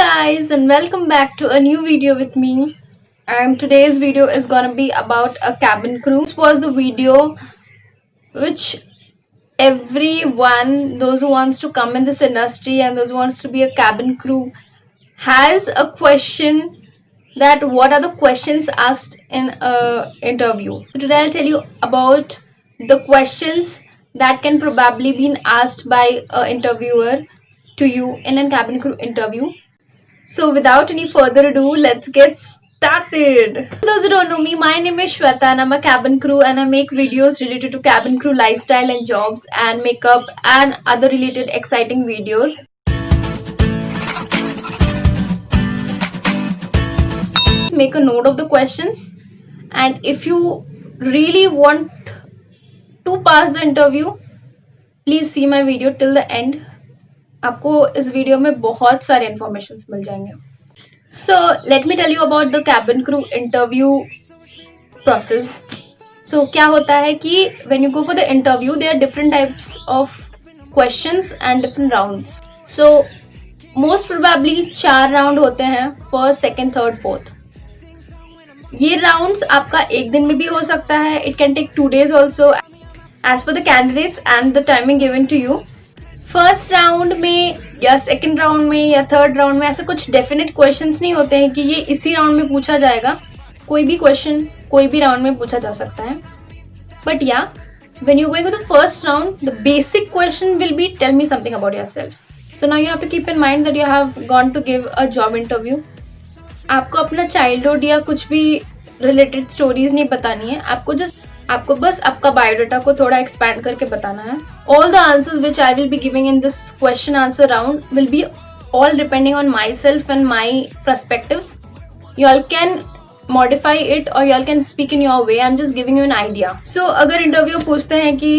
guys, and welcome back to a new video with me. And today's video is gonna be about a cabin crew. This was the video which everyone, those who wants to come in this industry and those who wants to be a cabin crew, has a question that what are the questions asked in a interview. So today I'll tell you about the questions that can probably be asked by an interviewer to you in a cabin crew interview. So without any further ado, let's get started. For those who don't know me, my name is Shweta and I'm a cabin crew and I make videos related to cabin crew lifestyle and jobs and makeup and other related exciting videos. Make a note of the questions, and if you really want to pass the interview, please see my video till the end. आपको इस video में बहुत सारे informations मिल जाएंगे. So let me tell you about the cabin crew interview process. So क्या होता है कि when you go for the interview, there are different types of questions and different rounds. So most probably 4 round होते हैं, first, second, third, fourth. ये rounds आपका एक दिन में भी हो सकता है. It can take 2 days also as per the candidates and the timing given to you. First round में या सेकेंड राउंड में या थर्ड राउंड में ऐसे कुछ डेफिनेट क्वेश्चंस नहीं होते हैं कि ये इसी राउंड में पूछा जाएगा. कोई भी क्वेश्चन कोई भी राउंड में पूछा जा सकता है. But yeah when you going to the first round, the basic question will be tell me something about yourself. So now you have to keep in mind that you have gone to give a job interview. आपको अपना childhood या कुछ भी related stories नहीं बतानी है. आपको बस आपका बायोडाटा को थोड़ा एक्सपैंड करके बताना है. All the answers which I will be giving in this question answer round will be all depending on myself and my perspectives. You all can modify it or you all can speak in your way. I'm just giving you an idea. So अगर interview पूछते हैं कि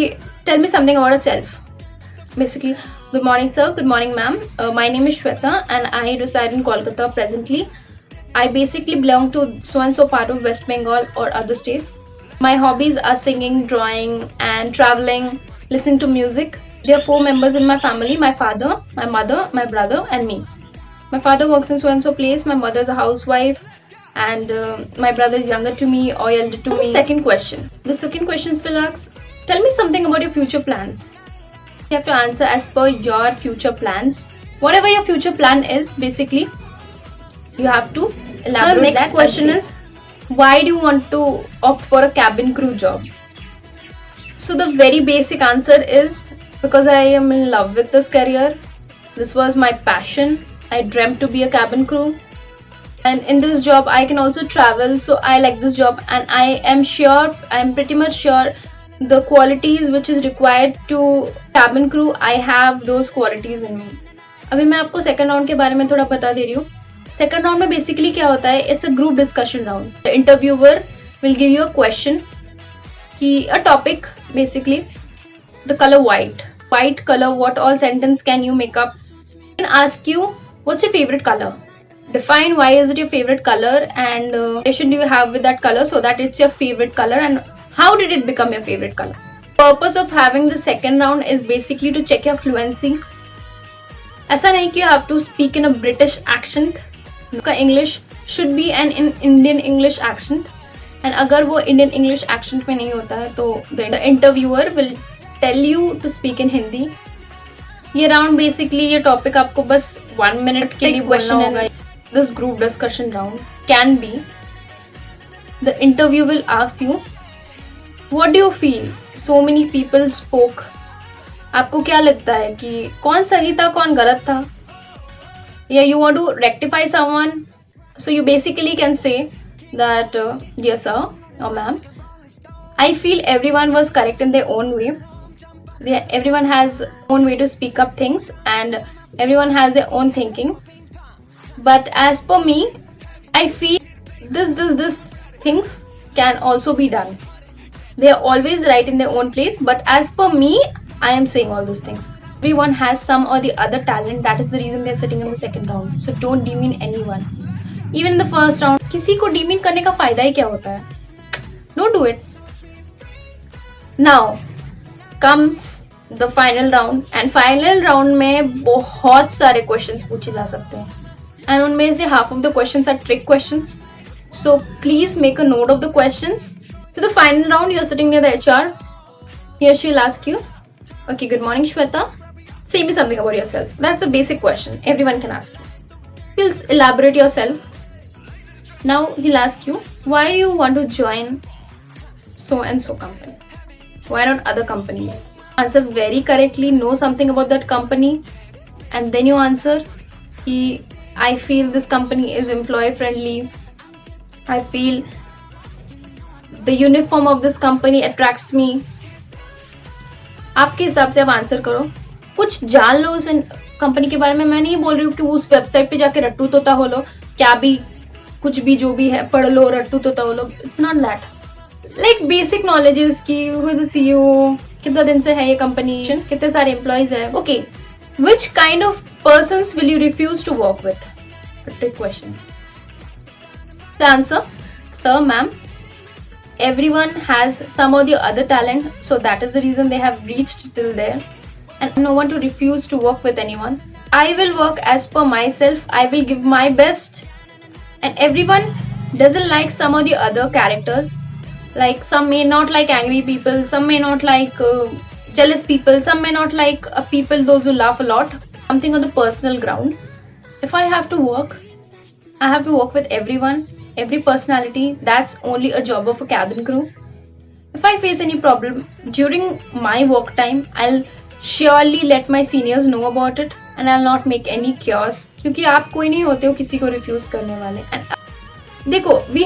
tell me something about yourself. Basically, good morning sir, good morning ma'am. My name is Shweta and I reside in Kolkata presently. I basically belong to so and so part of West Bengal or other states. My hobbies are singing, drawing and traveling, listening to music. There are 4 members in my family: my father, my mother, my brother and me. My father works in so and so place, my mother is a housewife and my brother is younger to me or elder to me. Second question. The second questions will ask, tell me something about your future plans. You have to answer as per your future plans. Whatever your future plan is, basically, you have to elaborate. The next question is, why do you want to opt for a cabin crew job? So the very basic answer is because I am in love with this career. This was my passion. I dreamt to be a cabin crew. And in this job I can also travel. So I like this job and I am pretty much sure the qualities which is required to cabin crew, I have those qualities in me. अभी मैं आपको second round के बारे में थोड़ा बता दे रही हूँ. सेकंड राउंड में बेसिकली क्या होता है, it's a group discussion round. The interviewer will give you a question कि a topic, basically the colour white color, what all sentence can you make up. Can ask you what's your favorite color, define why is it your favorite color and relation do you have with that color so that it's your favorite color and how did it become your favorite color. Purpose of having the second round is basically to check your fluency. ऐसा नहीं कि you have to speak in a British accent. का English should be an Indian English accent and अगर वो Indian English accent में नहीं होता है तो the interviewer will tell you to speak in Hindi. ये round basically, ये topic आपको बस 1 minute के लिए question होगा. This group discussion round can be, the interview will ask you, what do you feel so many people spoke. आपको क्या लगता है कि कौन सही था कौन गलत था. Yeah, you want to rectify someone, so you basically can say that yes sir or ma'am, I feel everyone was correct in their own way. Everyone has own way to speak up things and everyone has their own thinking, but as per me I feel this things can also be done. They are always right in their own place, but as per me I am saying all those things. Everyone has some or the other talent. That is the reason they are sitting in the second round. So don't demean anyone. Even in the first round, किसी को demean करने का फायदा ही क्या होता है? Don't do it. Now comes the final round and final round में बहुत सारे questions पूछे जा सकते हैं. and उनमें से half of the questions are trick questions. So please make a note of the questions. So the final round, you're sitting near the HR. Here she'll ask you, okay, good morning Shweta. Say me something about yourself. That's a basic question. Everyone can ask you. You'll elaborate yourself. Now he'll ask you, why do you want to join so and so company? Why not other companies? Answer very correctly, know something about that company, and then you answer, I feel this company is employee friendly. I feel the uniform of this company attracts me. आपके हिसाब से आप answer करो. कुछ जान लो उस company के बारे में. मैं नहीं बोल रही हूँ कि उस वेबसाइट पे जाके रट्टू तोता हो लो, क्या भी कुछ भी जो भी है पढ़ लो, रट्टू तोता हो लो. It's not that. Like basic knowledges की, हु इज द सीईओ, कितना दिन से है ये कंपनी, कितने सारे एम्प्लॉइज है. Okay, which kind of persons will you refuse to work with? Trick question. The answer, sir ma'am, everyone has some or the other talent, so that is the reason they have reached till there, and no one to refuse to work with anyone. I will work as per myself, I will give my best, and everyone doesn't like some or the other characters. Like some may not like angry people, some may not like jealous people, some may not like people those who laugh a lot. Something on the personal ground. If I have to work, I have to work with everyone, every personality. That's only a job of a cabin crew. If I face any problem during my work time, I'll surely let my seniors know about it, and I'll not make any chaos. क्योंकि आप कोई नहीं होते हो किसी को refuse करने वाले. And देखो, we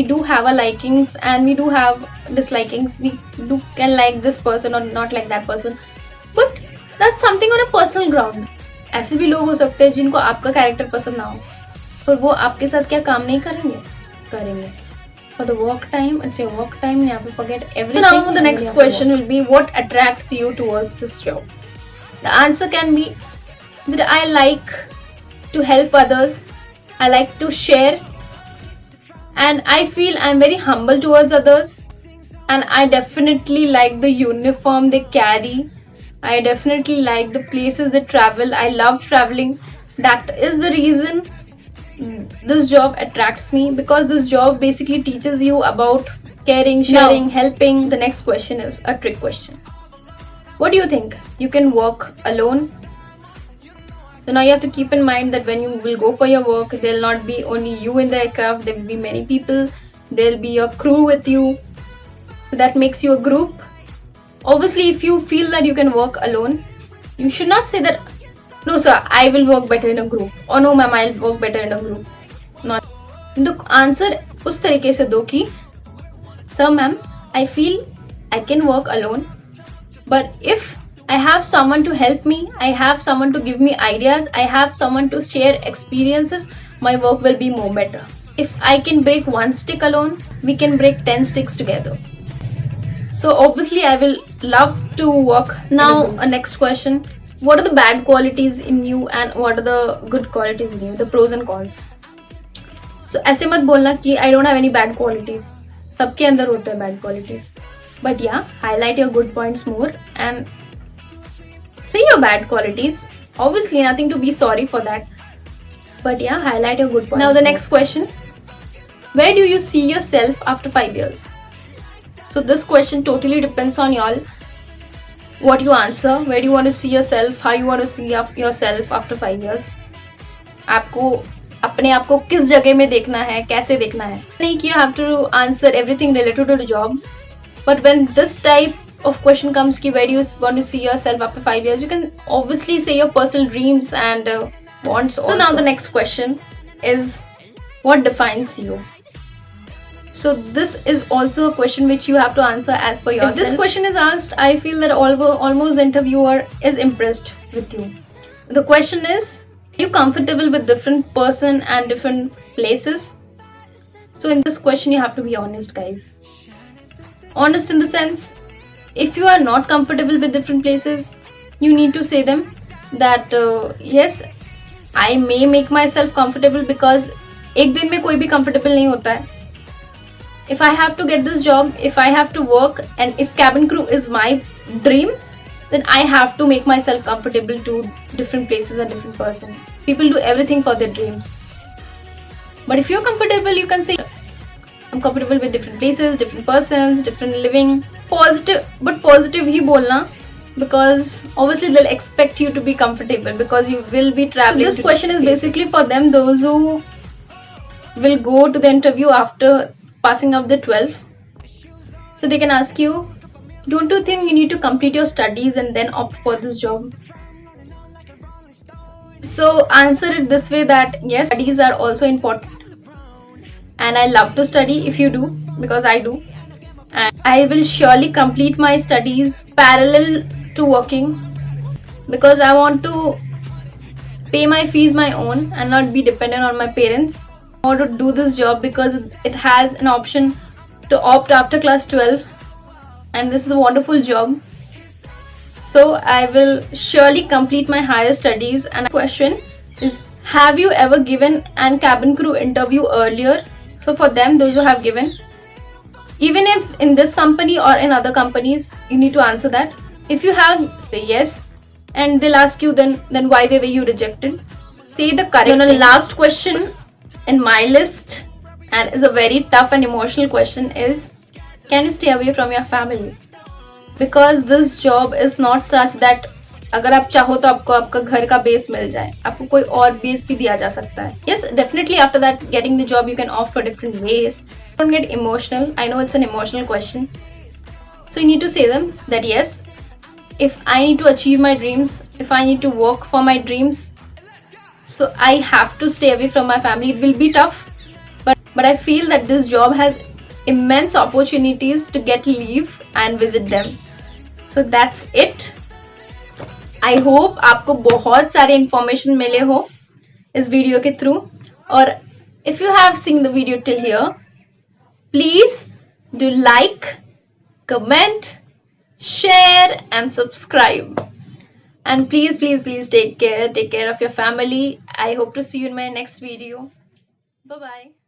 do have our likings and we do have dislikings. We do can like this person or not like that person, but that's something on a personal ground. ऐसे भी लोग हो सकते हैं जिनको आपका कैरेक्टर पसंद ना हो, और वो आपके साथ क्या काम नहीं करेंगे. For the work time, it's your work time. You have to forget everything. So now the next question will be, what attracts you towards this job? The answer can be that I like to help others. I like to share, and I feel I'm very humble towards others. And I definitely like the uniform they carry. I definitely like the places they travel. I love traveling. That is the reason this job attracts me, because this job basically teaches you about caring, sharing, helping. The next question is a trick question. What do you think? You can work alone? So now you have to keep in mind that when you will go for your work, there will not be only you in the aircraft. There will be many people. There will be a crew with you. So that makes you a group. Obviously, if you feel that you can work alone, you should not say that, no sir, I will work better in a group, or no ma'am, I'll work better in a group. Not the answer उस तरीके से दो कि, sir ma'am, I feel I can work alone, but if I have someone to help me, I have someone to give me ideas, I have someone to share experiences, my work will be more better. If I can break one stick alone, we can break 10 sticks together. So obviously I will love to work. Now a next question. What are the bad qualities in you and what are the good qualities in you? The pros and cons. So ऐसे मत बोलना कि I don't have any bad qualities. सबके अंदर होते हैं bad qualities. But yeah, highlight your good points more and say your bad qualities. Obviously nothing to be sorry for that. But yeah, highlight your good points. Now the next question. Where do you see yourself after 5 years? So this question totally depends on y'all. What you answer, where do you want to see yourself, how you want to see yourself after 5 years. आपको अपने आप को किस जगह में देखना है, कैसे देखना है. नहीं कि you have to answer everything related to the job. But when this type of question comes कि where do you want to see yourself after 5 years, you can obviously say your personal dreams and wants also. So now the next question is, what defines you? So this is also a question which you have to answer as per yourself. If this question is asked, I feel that almost the interviewer is impressed with you. The question is, are you comfortable with different person and different places? So in this question you have to be honest, guys. Honest in the sense, if you are not comfortable with different places, you need to say them that yes, I may make myself comfortable, because एक दिन में कोई भी comfortable नहीं होता है. If I have to get this job, if I have to work, and if cabin crew is my dream, then I have to make myself comfortable to different places and different person. People do everything for their dreams. But if you're comfortable, you can say, I'm comfortable with different places, different persons, different living. Positive, but positive ही बोलना, because obviously they'll expect you to be comfortable because you will be traveling. So this question is basically for them, those who will go to the interview after passing out the 12. So they can ask you, don't you think you need to complete your studies and then opt for this job? So answer it this way, that yes, studies are also important and I love to study if you do, because I do. And I will surely complete my studies parallel to working, because I want to pay my fees my own and not be dependent on my parents. I want to do this job because it has an option to opt after class 12, and this is a wonderful job. So I will surely complete my higher studies. And the question is, have you ever given an cabin crew interview earlier? So for them, those who have given, even if in this company or in other companies, you need to answer that. If you have, say yes, and they'll ask you then why were you rejected? Say the correct thing. Last question in my list, and is a very tough and emotional question, is, can you stay away from your family? Because this job is not such that अगर आप चाहो तो आपको आपका घर का base मिल जाए, आपको कोई और बेस भी दिया जा सकता है. Yes, definitely after that getting the job you can opt for different ways. Don't get emotional. I know it's an emotional question. So you need to say them that yes, if I need to achieve my dreams, if I need to work for my dreams, so I have to stay away from my family. It will be tough, but I feel that this job has immense opportunities to get leave and visit them. So that's it. I hope आपको बहुत सारे information मिले हो इस video के through. और if you have seen the video till here, please do like, comment, share and subscribe. And please take care of your family. I hope to see you in my next video. Bye bye.